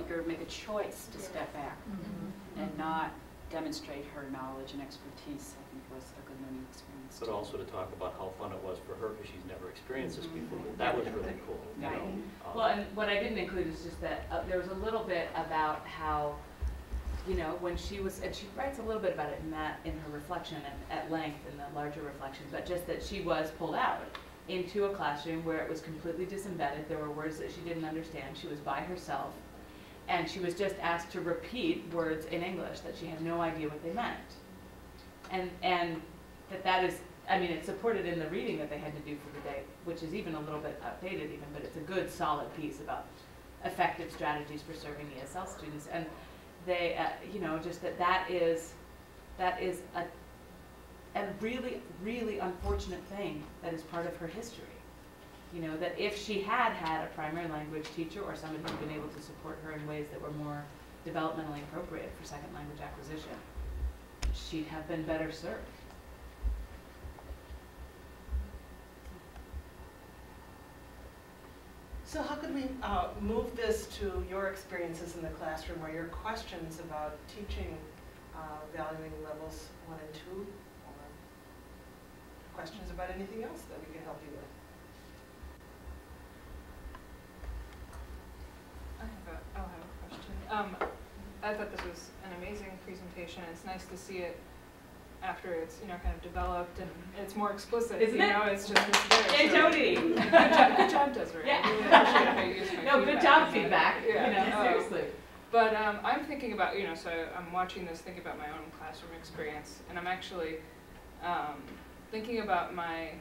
make her make a choice to step back and not demonstrate her knowledge and expertise, I think was a good learning experience. But also to talk about how fun it was for her because she's never experienced this before. That was really cool. You know? Well, and what I didn't include is just that there was a little bit about how, you know, when she was, and she writes a little bit about it in her reflection at length in the larger reflection, but just that she was pulled out into a classroom where it was completely disembedded. There were words that she didn't understand. She was by herself. And she was just asked to repeat words in English that she had no idea what they meant. And that is, I mean, it's supported in the reading that they had to do for the day, which is even a little bit outdated even, but it's a good solid piece about effective strategies for serving ESL students. And they, you know, just that is a really, really unfortunate thing that is part of her history. You know, that if she had had a primary language teacher or somebody who had been able to support her in ways that were more developmentally appropriate for second language acquisition, she'd have been better served. So how could we move this to your experiences in the classroom or your questions about teaching valuing levels 1 and 2, or questions about anything else that we can help you with? I'll have a question. I thought this was an amazing presentation. It's nice to see it after it's, you know, kind of developed and it's more explicit. Isn't it? You know, it's just it's there. Hey, Jody! Good job, Desiree. Yeah. I really appreciate how you use my No, good job feedback. Yeah. You know, seriously. But I'm thinking about, you know, so I'm watching this, thinking about my own classroom experience, and I'm actually thinking about my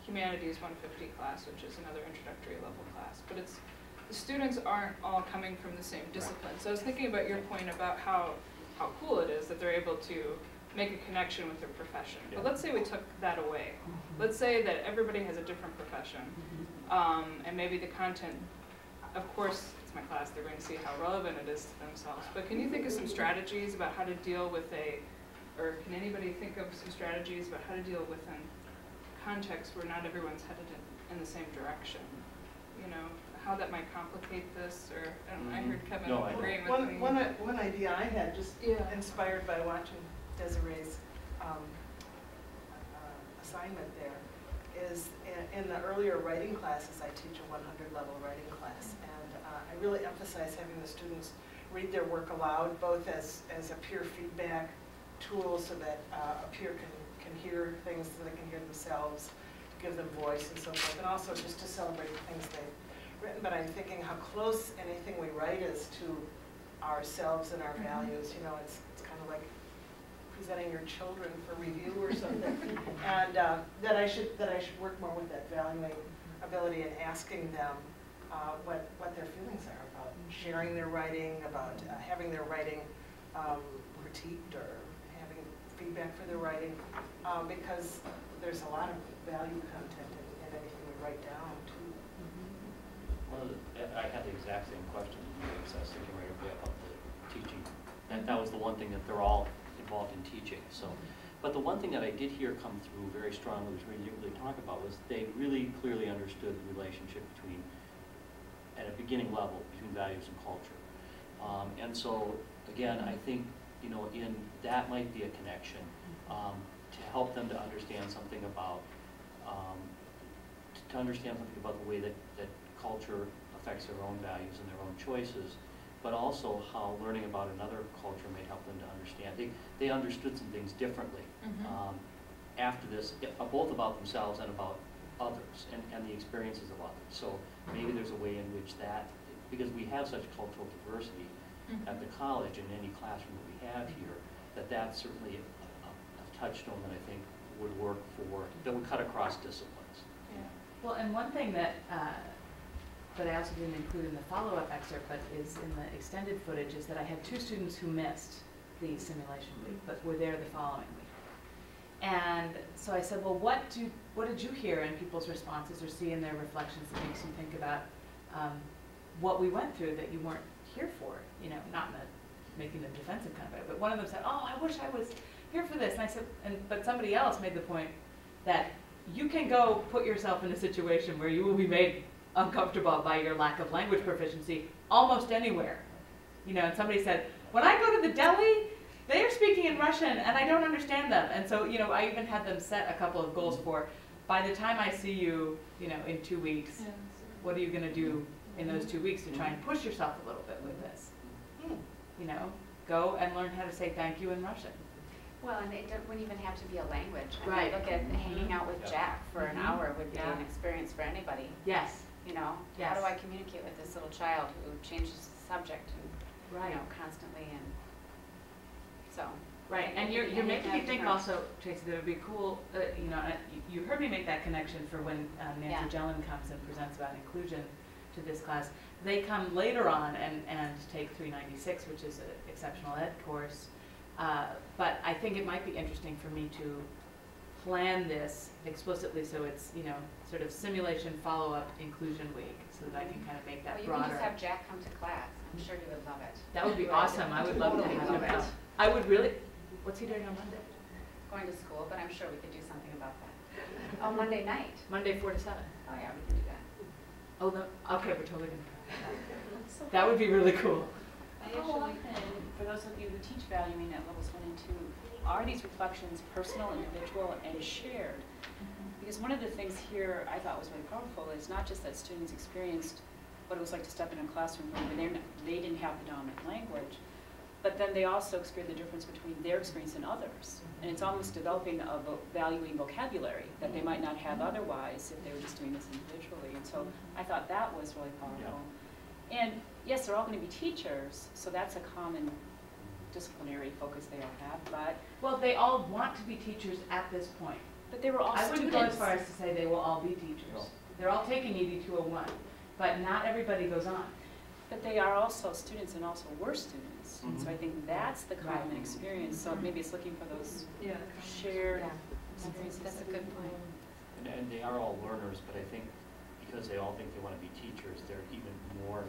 Humanities 150 class, which is another introductory level class. But it's, the students aren't all coming from the same discipline. So I was thinking about your point about how cool it is that they're able to make a connection with their profession. But let's say we took that away. Let's say that everybody has a different profession, and maybe the content, of course, it's my class, they're going to see how relevant it is to themselves. But can you think of some strategies about how to deal with or can anybody think of some strategies about how to deal with a context where not everyone's headed in the same direction? You know, how that might complicate this, or I don't know, I heard Kevin agreeing with me. One idea I had, just inspired by watching Desiree's assignment there, is in the earlier writing classes. I teach a 100 level writing class, and I really emphasize having the students read their work aloud, both as a peer feedback tool so that a peer can hear things so they can hear themselves, give them voice and so forth, and also just to celebrate the things they've written. But I'm thinking how close anything we write is to ourselves and our values. You know, it's kind of like presenting your children for review or something. And that I should work more with that valuing ability and asking them what their feelings are about sharing their writing, about having their writing critiqued or having feedback for their writing, because there's a lot of value content in anything we write down too. I had the exact same question. So I was thinking right away about the teaching. And that was the one thing that they're all involved in teaching. So, but the one thing that I did hear come through very strongly, which we didn't really talk about, was they really clearly understood the relationship between, at a beginning level, between values and culture. And so, again, I think, you know, that might be a connection to help them to understand something about, to understand something about the way that culture affects their own values and their own choices, but also how learning about another culture may help them to understand. They understood some things differently after this, both about themselves and about others and the experiences of others. So maybe there's a way in which that, because we have such cultural diversity at the college and any classroom that we have here, that's certainly a touchstone that I think would work that would cut across disciplines. Yeah. Well, and one thing that I also didn't include in the follow-up excerpt, but is in the extended footage, is that I had 2 students who missed the simulation week, but were there the following week. And so I said, well, what did you hear in people's responses or see in their reflections that makes you think about what we went through that you weren't here for? You know, not in a making them defensive kind of way, but one of them said, oh, I wish I was here for this. And I said, but somebody else made the point that you can go put yourself in a situation where you will be made uncomfortable by your lack of language proficiency almost anywhere. You know, and somebody said, when I go to the deli, they are speaking in Russian and I don't understand them. And so, you know, I even had them set a couple of goals for, by the time I see you, you know, in 2 weeks, what are you going to do in those 2 weeks to try and push yourself a little bit with this? You know, go and learn how to say thank you in Russian. Well, and it wouldn't even have to be a language. I Right. mean, look at hanging out with Jack for an hour would be Yeah. an experience for anybody. Yes. You know, Yes. how do I communicate with this little child who changes the subject and, Right. you know, constantly and so. Right, and you're making me think also, Tracy, that it would be cool, you know, you heard me make that connection for when Nancy Jelen comes and presents about inclusion to this class. They come later on and take 396, which is an exceptional ed course. But I think it might be interesting for me to plan this explicitly so it's, you know, sort of simulation follow-up inclusion week so that I can kind of make that Well, you broader. can just have Jack come to class. I'm sure he would love it. That would be awesome. I would love to have him out. I would really, what's he doing on Monday? Going to school, but I'm sure we could do something about that. Oh, Monday night. Monday 4 to 7. Oh, yeah, we can do that. Oh, no, okay, we're totally gonna. That would be really cool. I actually, for those of you who teach valuing at levels 1 and 2, are these reflections personal, individual, and shared? Because one of the things here I thought was really powerful is not just that students experienced what it was like to step in a classroom where they didn't have the dominant language, but then they also experienced the difference between their experience and others. And it's almost developing a valuing vocabulary that they might not have otherwise if they were just doing this individually. And so I thought that was really powerful. And yes, they're all going to be teachers, so that's a common disciplinary focus they all have, but Well, they all want to be teachers at this point. they were all I students. wouldn't go as far as to say they will all be teachers. They're all taking ED 201, but not everybody goes on. But they are also students and also were students. And so I think that's the common Right. experience. So maybe it's looking for those shared experiences. That's a good point. And they are all learners, but I think because they all think they want to be teachers, they're even more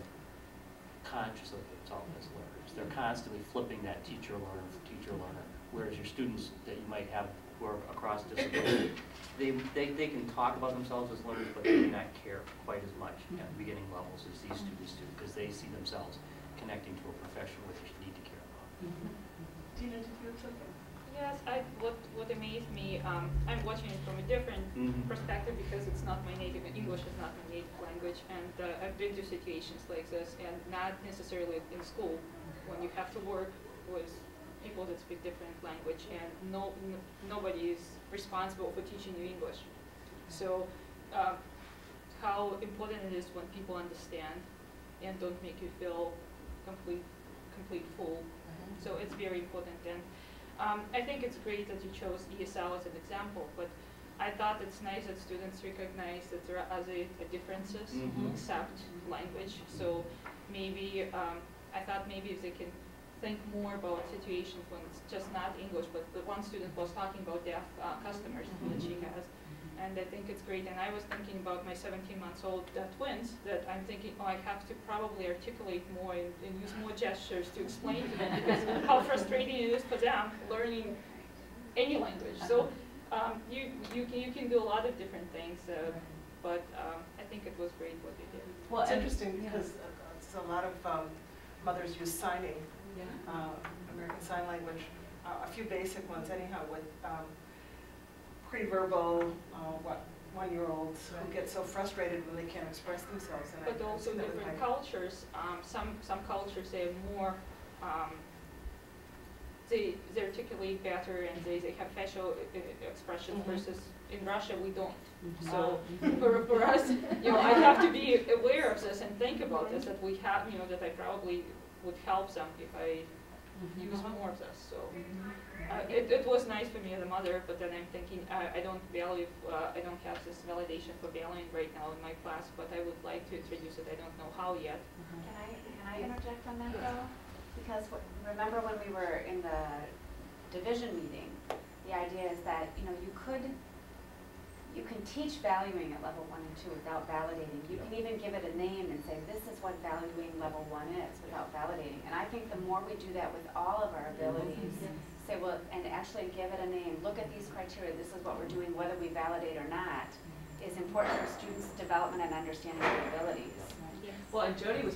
conscious of themselves as learners. They're constantly flipping that teacher-learner, teacher-learner. Whereas your students that you might have who are across disciplines, they can talk about themselves as learners, but they may not care quite as much at the beginning levels as these students do, because they see themselves connecting to a profession which they need to care about. Dina, did you have something? Yes, what amazed me, I'm watching it from a different perspective because it's not my native, English is not my native language, and I've been to situations like this, and not necessarily in school, when you have to work with people that speak different language, and nobody is responsible for teaching you English. So how important it is when people understand and don't make you feel complete fool. So it's very important. And I think it's great that you chose ESL as an example, but I thought it's nice that students recognize that there are other differences except language. So maybe, I thought maybe if they can think more about situations when it's just not English, but the one student was talking about deaf customers that she has. And I think it's great. And I was thinking about my 17-month-old twins, that I'm thinking, oh, I have to probably articulate more and use more gestures to explain to them, because how frustrating it is for them learning any language. So you can do a lot of different things, but I think it was great what you did. Well, it's interesting because a lot of mothers use signing, American Sign Language, a few basic ones anyhow, with pre-verbal, one-year-olds who get so frustrated when they can't express themselves. And But also different cultures. Some cultures they have more. They articulate better and they have facial expressions versus in Russia we don't. So for us, I have to be aware of this and think about this, that we have, that I probably would help them if I use more of this. So it was nice for me as a mother, but then I'm thinking I don't have this validation for valuing right now in my class, but I would like to introduce it. I don't know how yet. Can I interject on that though? Because remember when we were in the division meeting, the idea is that you can teach valuing at level 1 and 2 without validating. You can even give it a name and say this is what valuing level 1 is without validating. And I think the more we do that with all of our abilities, say well, and actually give it a name. Look at these criteria. This is what we're doing, whether we validate or not, is important for students' development and understanding of their abilities. Well, and Jody was